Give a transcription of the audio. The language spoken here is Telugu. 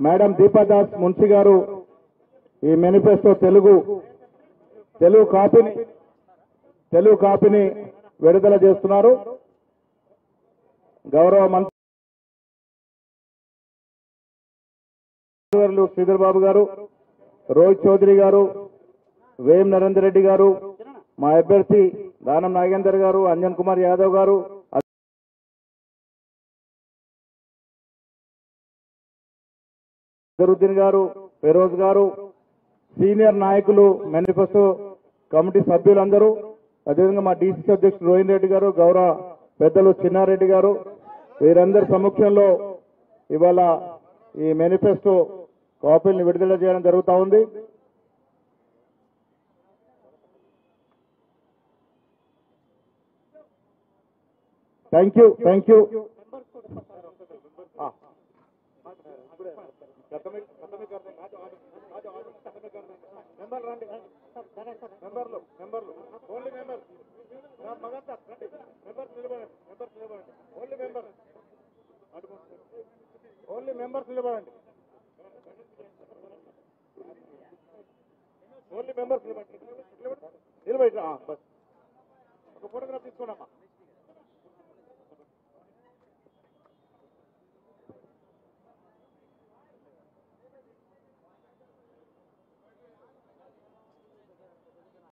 మేడం దీపాదాస్ మున్సి గారు ఈ మేనిఫెస్టో తెలుగు కాపీని విడుదల చేస్తున్నారు. గౌరవ మంత్రులు శ్రీధర్ బాబు గారు, రోహిత్ చౌదరి గారు, వేం నరేందర్ రెడ్డి గారు, మా అభ్యర్థి దానం నాగేందర్ గారు, అంజన్ కుమార్ యాదవ్ గారు, అజరుద్దీన్ గారు, ఫెరోజ్ గారు, సీనియర్ నాయకులు, మేనిఫెస్టో కమిటీ సభ్యులందరూ, అదేవిధంగా మా డీసీసీ అధ్యక్షుడు రోహిన్ రెడ్డి గారు, గౌరవ పెద్దలు చిన్నారెడ్డి గారు, వీరందరి సమక్షంలో ఇవాళ ఈ మేనిఫెస్టో కాపీలను విడుదల చేయడం జరుగుతూ ఉంది. Thank you. ఓన్లీ మెంబర్స్ నిలబడండి. నిలబడి ఒక ఫోటోగ్రాఫ్ తీసుకోండి అమ్మా.